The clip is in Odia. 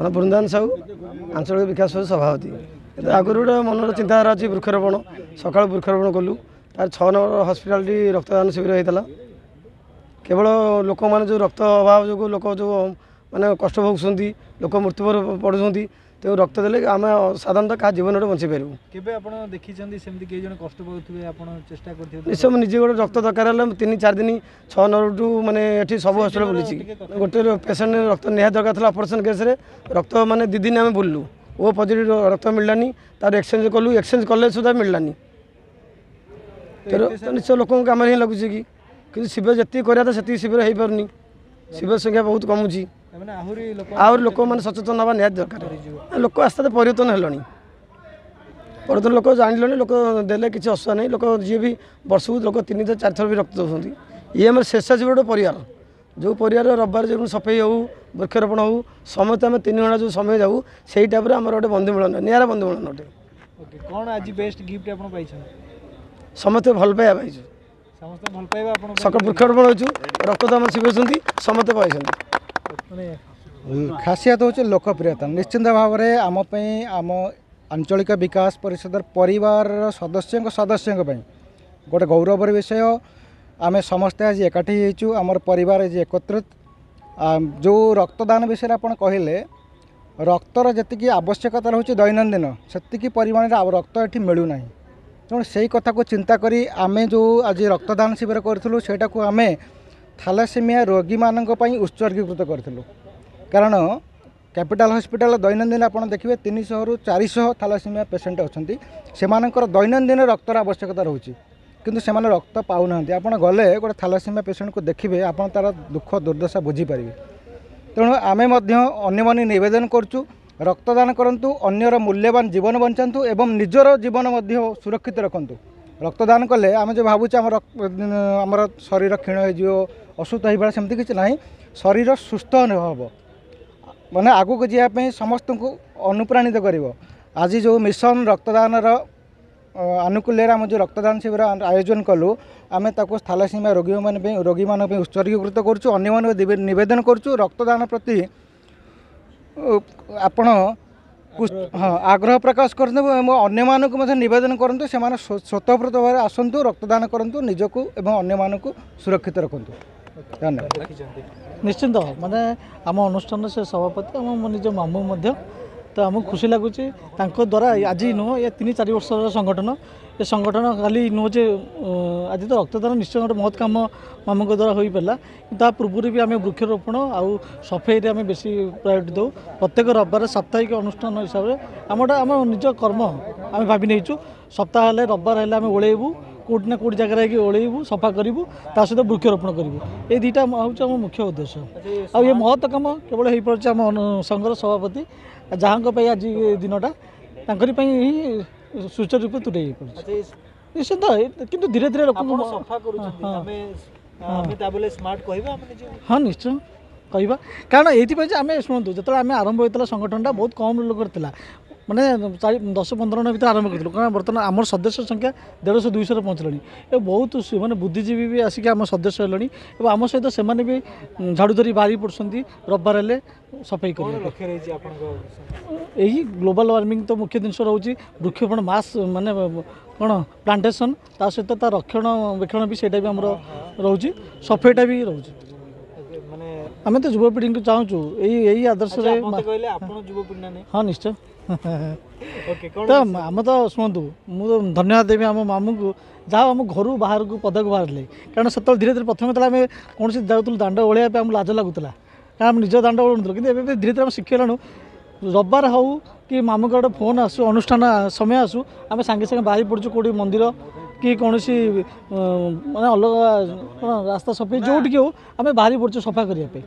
ମାନେ ବୃନ୍ଦାବନ ସାହୁ ଆଞ୍ଚଳିକ ବିକାଶ ସଭାପତି। ଆଗରୁ ଗୋଟେ ମନର ଚିନ୍ତାଧାରା ଅଛି ବୃକ୍ଷରୋପଣ। ସକାଳୁ ବୃକ୍ଷରୋପଣ କଲୁ। ତାର 6 ନମ୍ବର ହସ୍ପିଟାଲଟି ରକ୍ତଦାନ ଶିବିର ହୋଇଥିଲା। କେବଳ ଲୋକମାନେ ଯେଉଁ ରକ୍ତ ଅଭାବ ଯୋଗୁଁ ଲୋକ ଯେଉଁ ମାନେ କଷ୍ଟ ଭୋଗୁଛନ୍ତି, ଲୋକ ମୃତ୍ୟୁବର ପଡ଼ୁଛନ୍ତି, ତେଣୁ ରକ୍ତ ଦେଲେ ଆମେ ସାଧାରଣତଃ କାହା ଜୀବନଟେ ବଞ୍ଚାଇ ପାରିବୁ। କେବେ ଆପଣ ଦେଖିଛନ୍ତି ସେମିତି କେହି ଜଣ କଷ୍ଟ ପାଉଥିବେ, ଆପଣ ଚେଷ୍ଟା କରିଥିବେ? ନିଶ୍ଚୟ ନିଜେ ଗୋଟେ ରକ୍ତ ଦରକାର ହେଲେ 3-4 ଦିନ 6 ନମ୍ବରଠୁ ମାନେ ଏଠି ସବୁ ହସ୍ପିଟାଲ ବୁଲିଛି। ଗୋଟେ ପେସେଣ୍ଟ ରକ୍ତ ନିହାତି ଦରକାର ଥିଲା ଅପରେସନ୍ କେସ୍ରେ। ରକ୍ତ ମାନେ 2 ଦିନ ଆମେ ବୁଲିଲୁ। ଓ ପଜିଟିଭ ରକ୍ତ ମିଳିଲାନି। ତାର ଏକ୍ସଚେଞ୍ଜ କଲୁ, ଏକ୍ସଚେଞ୍ଜ କଲେ ସୁଦ୍ଧା ମିଳିଲାନି। ନିଶ୍ଚୟ ଲୋକଙ୍କ କାମରେ ହିଁ ଲାଗୁଛି କି, କିନ୍ତୁ ଶିବିର ଯେତିକି କରିବା କଥା ସେତିକି ଶିବିର ହେଇପାରୁନି। ଶିବିର ସଂଖ୍ୟା ବହୁତ କମୁଛି। ଆହୁରି ଲୋକମାନେ ସଚେତନ ହେବା ନିହାତି ଦରକାର। ଲୋକ ଆସ୍ତେ ଆସ୍ତେ ପରିବର୍ତ୍ତନ ହେଲେଣି। ପରିବର୍ତ୍ତନ ଲୋକ ଜାଣିଲେଣି, ଲୋକ ଦେଲେ କିଛି ଅସୁବିଧା ନାହିଁ। ଲୋକ ଯିଏ ବି ବର୍ଷକୁ ଲୋକ 3-4 ଥର ବି ରକ୍ତ ଦେଉଛନ୍ତି। ଇଏ ଆମର ସ୍ୱେଚ୍ଛାସେବୀ ଗୋଟେ ପରିବାର। ଯେଉଁ ପରିବାର ରବିବାର ଯେଉଁ ସଫେଇ ହେଉ, ବୃକ୍ଷରୋପଣ ହେଉ, ସମସ୍ତେ ଆମେ 3 ଘଣ୍ଟା ଯେଉଁ ସମୟ ଯାଉ, ସେଇ ଟାଇପ୍ରେ ଆମର ଗୋଟେ ବନ୍ଧୁ ମିଳନ, ନିଆରା ବନ୍ଧୁ ମିଳନ ଗୋଟେ। କ'ଣ ଆଜି ବେଷ୍ଟ ଗିଫ୍ଟ ଆପଣ ପାଇଛନ୍ତି? ସମସ୍ତେ ଭଲ ପାଇବା ପାଇଛୁ। ସମସ୍ତେ ଭଲ ପାଇବା ଆପଣ ସକାଳ ବୃକ୍ଷରୋପଣ ହେଉଛୁ, ରକ୍ତଦାନ ଶିବିର ସମସ୍ତେ ପାଇଛନ୍ତି। ଖାସିୟତ ହେଉଛି ଲୋକପ୍ରିୟତା। ନିଶ୍ଚିନ୍ତ ଭାବରେ ଆମ ପାଇଁ, ଆମ ଆଞ୍ଚଳିକ ବିକାଶ ପରିଷଦର ପରିବାରର ସଦସ୍ୟଙ୍କ ପାଇଁ ଗୋଟେ ଗୌରବର ବିଷୟ। ଆମେ ସମସ୍ତେ ଆଜି ଏକାଠି ହେଇଛୁ, ଆମର ପରିବାର ଆଜି ଏକତ୍ରିତ। ଯେଉଁ ରକ୍ତଦାନ ବିଷୟରେ ଆପଣ କହିଲେ, ରକ୍ତର ଯେତିକି ଆବଶ୍ୟକତା ରହୁଛି ଦୈନନ୍ଦିନ, ସେତିକି ପରିମାଣରେ ରକ୍ତ ଏଠି ମିଳୁନାହିଁ। ତେଣୁ ସେଇ କଥାକୁ ଚିନ୍ତା କରି ଆମେ ଯେଉଁ ଆଜି ରକ୍ତଦାନ ଶିବିର କରିଥିଲୁ, ସେଇଟାକୁ ଆମେ ଥାଲାସେମିଆ ରୋଗୀମାନଙ୍କ ପାଇଁ ଉତ୍ସର୍ଗୀକୃତ କରିଥିଲୁ। କାରଣ କ୍ୟାପିଟାଲ ହସ୍ପିଟାଲ ଦୈନନ୍ଦିନ ଆପଣ ଦେଖିବେ 300ରୁ 400 ଥାଲାସେମିଆ ପେସେଣ୍ଟ ଅଛନ୍ତି। ସେମାନଙ୍କର ଦୈନନ୍ଦିନ ରକ୍ତର ଆବଶ୍ୟକତା ରହୁଛି, କିନ୍ତୁ ସେମାନେ ରକ୍ତ ପାଉନାହାନ୍ତି। ଆପଣ ଗଲେ ଗୋଟେ ଥାଲାସେମିଆ ପେସେଣ୍ଟକୁ ଦେଖିବେ, ଆପଣ ତା'ର ଦୁଃଖ ଦୁର୍ଦ୍ଦଶା ବୁଝିପାରିବେ। ତେଣୁ ଆମେ ମଧ୍ୟ ଅନ୍ୟମାନେ ନିବେଦନ କରୁଛୁ, ରକ୍ତଦାନ କରନ୍ତୁ, ଅନ୍ୟର ମୂଲ୍ୟବାନ ଜୀବନ ବଞ୍ଚାନ୍ତୁ ଏବଂ ନିଜର ଜୀବନ ମଧ୍ୟ ସୁରକ୍ଷିତ ରଖନ୍ତୁ। ରକ୍ତଦାନ କଲେ ଆମେ ଯେଉଁ ଭାବୁଛେ ଆମର ଶରୀର କ୍ଷୀଣ ହୋଇଯିବ, ଅସୁସ୍ଥ ହୋଇପଡ଼ିବ, ସେମିତି କିଛି ନାହିଁ। ଶରୀର ସୁସ୍ଥ ହେବ, ମାନେ ଆଗକୁ ଯିବା ପାଇଁ ସମସ୍ତଙ୍କୁ ଅନୁପ୍ରାଣିତ କରିବ। ଆଜି ଯେଉଁ ମିଶନ ରକ୍ତଦାନର ଆନୁକୂଲ୍ୟରେ ଆମେ ଯେଉଁ ରକ୍ତଦାନ ଶିବିର ଆୟୋଜନ କଲୁ, ଆମେ ତାକୁ ଥାଲାସେମିଆ ରୋଗୀମାନଙ୍କ ପାଇଁ ଉତ୍ସର୍ଗୀକୃତ କରୁଛୁ। ଅନ୍ୟମାନଙ୍କୁ ନିବେଦନ କରୁଛୁ, ରକ୍ତଦାନ ପ୍ରତି ଆପଣ ଆଗ୍ରହ ପ୍ରକାଶ କରନ୍ତୁ ଏବଂ ଅନ୍ୟମାନଙ୍କୁ ମଧ୍ୟ ନିବେଦନ କରନ୍ତୁ, ସେମାନେ ସ୍ୱତଃପ୍ରତ ଭାବରେ ଆସନ୍ତୁ, ରକ୍ତଦାନ କରନ୍ତୁ, ନିଜକୁ ଏବଂ ଅନ୍ୟମାନଙ୍କୁ ସୁରକ୍ଷିତ ରଖନ୍ତୁ। ଧନ୍ୟବାଦ। ନିଶ୍ଚିନ୍ତ ମାନେ ଆମ ଅନୁଷ୍ଠାନର ସେ ସଭାପତି ଆମ ନିଜ ମାମୁଁ ମଧ୍ୟ, ତ ଆମକୁ ଖୁସି ଲାଗୁଛି ତାଙ୍କ ଦ୍ୱାରା। ଆଜି ନୁହଁ, ଏ 3-4 ବର୍ଷର ସଂଗଠନ। ଏ ସଂଗଠନ ଖାଲି ନୁହଁ ଯେ ଆଜି ତ ରକ୍ତଦାନ ନିଶ୍ଚୟ ଗୋଟେ ମହତ୍ କାମ ମାମୁଙ୍କ ଦ୍ୱାରା ହୋଇପାରିଲା। ତା ପୂର୍ବରୁ ବି ଆମେ ବୃକ୍ଷରୋପଣ ଆଉ ସଫେଇରେ ଆମେ ବେଶୀ ପ୍ରାୟୋରିଟି ଦେଉ। ପ୍ରତ୍ୟେକ ରବିବାର ସାପ୍ତାହିକ ଅନୁଷ୍ଠାନ ହିସାବରେ ଆମ ନିଜ କର୍ମ ଆମେ ଭାବି ନେଇଛୁ। ସପ୍ତାହ ହେଲେ ରବିବାର ହେଲେ ଆମେ ଓଳେଇବୁ, କେଉଁଠି ନା କେଉଁଠି ଜାଗାରେ ହେଇକି ଓଳେଇବୁ, ସଫା କରିବୁ, ତା ସହିତ ବୃକ୍ଷରୋପଣ କରିବୁ। ଏଇ ଦୁଇଟା ହେଉଛି ଆମ ମୁଖ୍ୟ ଉଦ୍ଦେଶ୍ୟ। ଆଉ ଏ ମହତ୍ କାମ କେବଳ ହେଇପାରୁଛି ଆମ ସଂଘର ସଭାପତି, ଯାହାଙ୍କ ପାଇଁ ଆଜି ଦିନଟା ତାଙ୍କରି ପାଇଁ ହିଁ ସୁଚାରୁ ରୂପେ ତୁଟେଇ ହେଇପାରୁଛି। ନିଶ୍ଚିନ୍ତ, କିନ୍ତୁ ଧୀରେ ଧୀରେ ଲୋକଙ୍କୁ ସଫା କରୁଛନ୍ତି, ହଁ ନିଶ୍ଚୟ କହିବା। କାରଣ ଏଇଥିପାଇଁ ଯେ ଆମେ ଶୁଣନ୍ତୁ, ଯେତେବେଳେ ଆମେ ଆରମ୍ଭ ହୋଇଥିଲା ସଂଗଠନଟା ବହୁତ କମ୍ ଲୋକର ଥିଲା, ମାନେ 10-15 ଜଣ ଭିତରେ ଆରମ୍ଭ କରିଥିଲୁ। କାରଣ ବର୍ତ୍ତମାନ ଆମର ସଦସ୍ୟ ସଂଖ୍ୟା 150-200ରେ ପହଞ୍ଚିଲାଣି। ଏ ବହୁତ ମାନେ ବୁଦ୍ଧିଜୀବୀ ବି ଆସିକି ଆମ ସଦସ୍ୟ ହେଲେଣି ଏବଂ ଆମ ସହିତ ସେମାନେ ବି ଝାଡ଼ୁ ଧରି ବାହାରି ପଡ଼ୁଛନ୍ତି ରବିବାର ହେଲେ ସଫେଇ କରିବା। ଏଇ ଗ୍ଲୋବାଲ ୱାର୍ମିଂ ତ ମୁଖ୍ୟ ଜିନିଷ ରହୁଛି। ବୃକ୍ଷରୋପଣ ମାସ୍ ମାନେ କ'ଣ ପ୍ଲାଣ୍ଟେସନ୍, ତା ସହିତ ତା ରକ୍ଷଣାବେକ୍ଷଣ ବି ସେଇଟା ବି ଆମର ରହୁଛି, ସଫେଇଟା ବି ରହୁଛି। ଆମେ ତ ଯୁବପିଢ଼ିଙ୍କୁ ଚାହୁଁଛୁ ଏଇ ଆଦର୍ଶରେ। ହଁ ନିଶ୍ଚୟ। ତ ଆମେ ତ ଶୁଣନ୍ତୁ, ମୁଁ ତ ଧନ୍ୟବାଦ ଦେବି ଆମ ମାମୁଁଙ୍କୁ, ଯାହା ଆମ ଘରୁ ବାହାରକୁ ପଦାକୁ ବାହାରିଲେ। କାରଣ ସେତେବେଳେ ଧୀରେ ଧୀରେ ପ୍ରଥମେ ଯେତେବେଳେ ଆମେ କୌଣସି ଯାଉଥିଲୁ ଦାଣ୍ଡ ଓଳେଇବା ପାଇଁ ଆମକୁ ଲାଜ ଲାଗୁଥିଲା, କାରଣ ଆମେ ନିଜ ଦାଣ୍ଡ ଓଳଉନଥିଲୁ। କିନ୍ତୁ ଏବେ ଧୀରେ ଧୀରେ ଆମେ ଶିଖିଗଲାଣୁ, ରବିବାର ହେଉ କି ମାମୁଁଙ୍କ ଗୋଟେ ଫୋନ୍ ଆସୁ, ଅନୁଷ୍ଠାନ ସମୟ ଆସୁ, ଆମେ ସାଙ୍ଗେ ସାଙ୍ଗେ ବାହାରି ପଡ଼ୁଛୁ କେଉଁଠି ମନ୍ଦିର କି କୌଣସି ମାନେ ଅଲଗା ରାସ୍ତା ସଫେଇ ଯେଉଁଠିକି ହେଉ, ଆମେ ବାହାରି ପଡ଼ୁଛୁ ସଫା କରିବା ପାଇଁ।